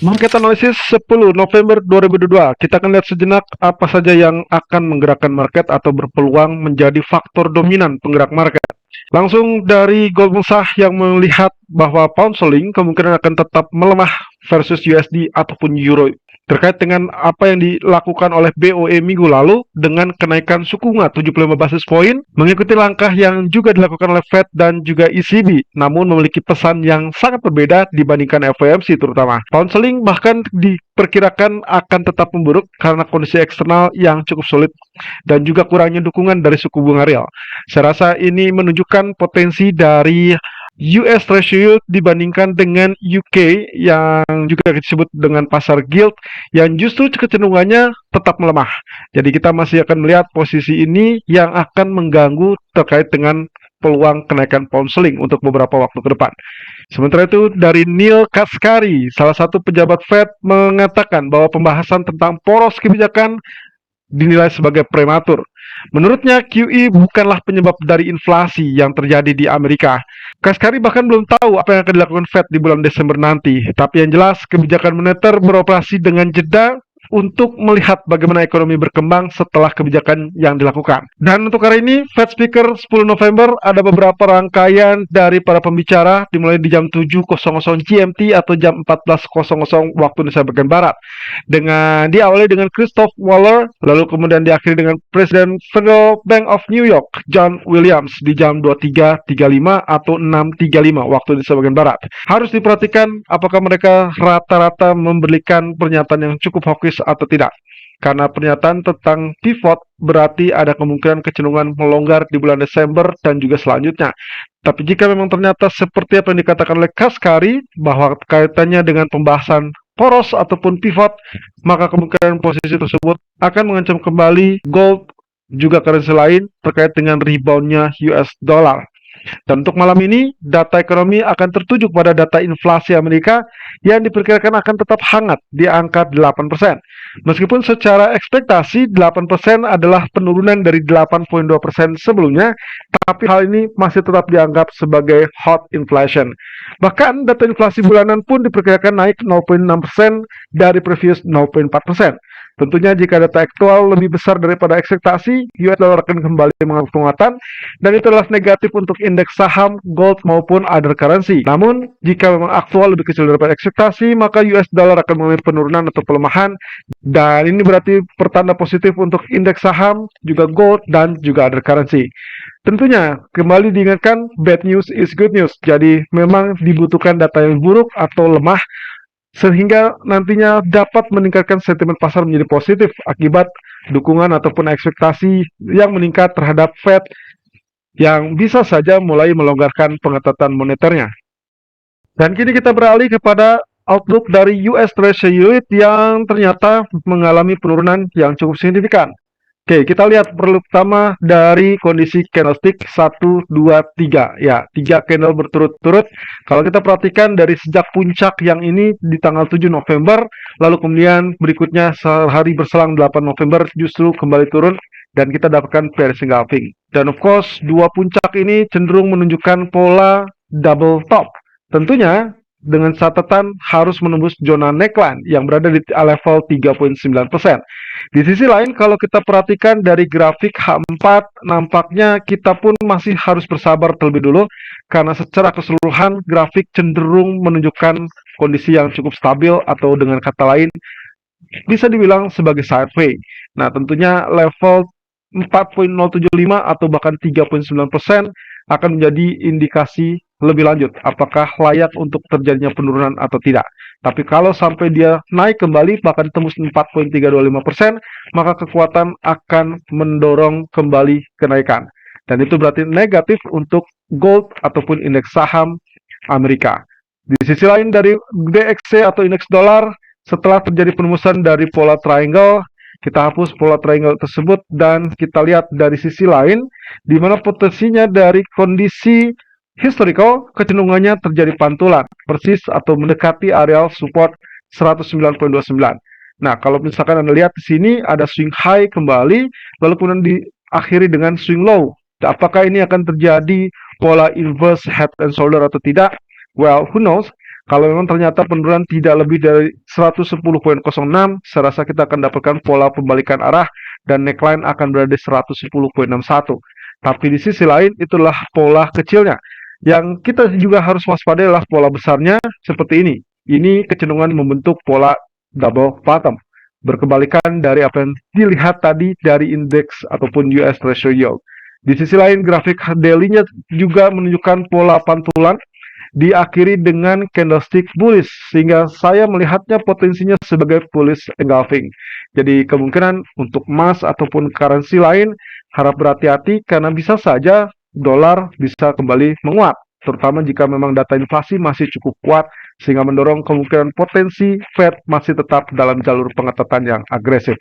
Market Analysis 10 November 2022. Kita akan lihat sejenak apa saja yang akan menggerakkan market atau berpeluang menjadi faktor dominan penggerak market. Langsung dari Goldman Sachs yang melihat bahwa pound sterling kemungkinan akan tetap melemah versus USD ataupun euro terkait dengan apa yang dilakukan oleh BOE minggu lalu dengan kenaikan suku bunga 75 basis poin mengikuti langkah yang juga dilakukan oleh Fed dan juga ECB, namun memiliki pesan yang sangat berbeda dibandingkan FOMC terutama. Pound sterling bahkan diperkirakan akan tetap memburuk karena kondisi eksternal yang cukup sulit dan juga kurangnya dukungan dari suku bunga real. Saya rasa ini menunjukkan potensi dari US Treasury dibandingkan dengan UK yang juga disebut dengan pasar gilt yang justru kecenderungannya tetap melemah. Jadi kita masih akan melihat posisi ini yang akan mengganggu terkait dengan peluang kenaikan pound sterling untuk beberapa waktu ke depan. Sementara itu dari Neil Kashkari, salah satu pejabat Fed, mengatakan bahwa pembahasan tentang poros kebijakan dinilai sebagai prematur. Menurutnya, QE bukanlah penyebab dari inflasi yang terjadi di Amerika. Kashkari bahkan belum tahu apa yang akan dilakukan Fed di bulan Desember nanti. Tapi yang jelas, kebijakan moneter beroperasi dengan jeda untuk melihat bagaimana ekonomi berkembang setelah kebijakan yang dilakukan. Dan untuk hari ini, Fed Speaker 10 November ada beberapa rangkaian dari para pembicara dimulai di jam 7.00 GMT atau jam 14.00 waktu Indonesia bagian Barat. Diawali dengan Christoph Waller, lalu kemudian diakhiri dengan Presiden Federal Bank of New York, John Williams di jam 23.35 atau 6.35 waktu Indonesia bagian Barat. Harus diperhatikan apakah mereka rata-rata memberikan pernyataan yang cukup hawkish atau tidak. Karena pernyataan tentang pivot berarti ada kemungkinan kecenderungan melonggar di bulan Desember dan juga selanjutnya. Tapi jika memang ternyata seperti apa yang dikatakan oleh Kashkari bahwa kaitannya dengan pembahasan poros ataupun pivot, maka kemungkinan posisi tersebut akan mengancam kembali gold juga currency lain terkait dengan reboundnya US dollar. Dan untuk malam ini, data ekonomi akan tertuju pada data inflasi Amerika yang diperkirakan akan tetap hangat di angka 8%. Meskipun secara ekspektasi 8% adalah penurunan dari 8,2% sebelumnya, tapi hal ini masih tetap dianggap sebagai hot inflation. Bahkan data inflasi bulanan pun diperkirakan naik 0,6% dari previous 0,4%. Tentunya jika data aktual lebih besar daripada ekspektasi, US dollar akan kembali mengalami penguatan dan itu adalah negatif untuk indeks saham, gold maupun other currency. Namun, jika memang aktual lebih kecil daripada ekspektasi, maka US dollar akan mengalami penurunan atau pelemahan dan ini berarti pertanda positif untuk indeks saham, juga gold dan juga other currency. Tentunya, kembali diingatkan, bad news is good news. Jadi, memang dibutuhkan data yang buruk atau lemah sehingga nantinya dapat meningkatkan sentimen pasar menjadi positif akibat dukungan ataupun ekspektasi yang meningkat terhadap Fed yang bisa saja mulai melonggarkan pengetatan moneternya. Dan kini kita beralih kepada outlook dari US Treasury yang ternyata mengalami penurunan yang cukup signifikan. Oke, kita lihat pertama dari kondisi candlestick 1, 2, 3. Ya, 3 candle berturut-turut. Kalau kita perhatikan dari sejak puncak yang ini di tanggal 7 November, lalu kemudian berikutnya sehari berselang 8 November justru kembali turun dan kita dapatkan bearish engulfing. Dan of course, dua puncak ini cenderung menunjukkan pola double top. Tentunya dengan catatan harus menembus zona neckline yang berada di level 3,9%. Di sisi lain, kalau kita perhatikan dari grafik H4, nampaknya kita pun masih harus bersabar terlebih dulu, karena secara keseluruhan grafik cenderung menunjukkan kondisi yang cukup stabil atau dengan kata lain, bisa dibilang sebagai sideways. Nah, tentunya level 4,075 atau bahkan 3,9% akan menjadi indikasi lebih lanjut apakah layak untuk terjadinya penurunan atau tidak. Tapi kalau sampai dia naik kembali bahkan tembus 4,325%, maka kekuatan akan mendorong kembali kenaikan. Dan itu berarti negatif untuk gold ataupun indeks saham Amerika. Di sisi lain dari DXY atau indeks dolar, setelah terjadi penembusan dari pola triangle, kita hapus pola triangle tersebut dan kita lihat dari sisi lain di mana potensinya dari kondisi historical kecenderungannya terjadi pantulan persis atau mendekati areal support 109.29. Nah, kalau misalkan Anda lihat di sini ada swing high kembali lalu kemudian diakhiri dengan swing low. Apakah ini akan terjadi pola inverse head and shoulder atau tidak? Well, who knows? Kalau memang ternyata penurunan tidak lebih dari 110.06, saya rasa kita akan dapatkan pola pembalikan arah dan neckline akan berada di 110.61. Tapi di sisi lain itulah pola kecilnya. Yang kita juga harus waspadai adalah pola besarnya seperti ini. Ini kecenderungan membentuk pola double bottom. Berkebalikan dari apa yang dilihat tadi dari indeks ataupun US Treasury Yield. Di sisi lain grafik daily-nya juga menunjukkan pola pantulan diakhiri dengan candlestick bullish sehingga saya melihatnya potensinya sebagai bullish engulfing. Jadi kemungkinan untuk emas ataupun currency lain harap berhati-hati karena bisa saja dolar bisa kembali menguat, terutama jika memang data inflasi masih cukup kuat sehingga mendorong kemungkinan potensi Fed masih tetap dalam jalur pengetatan yang agresif.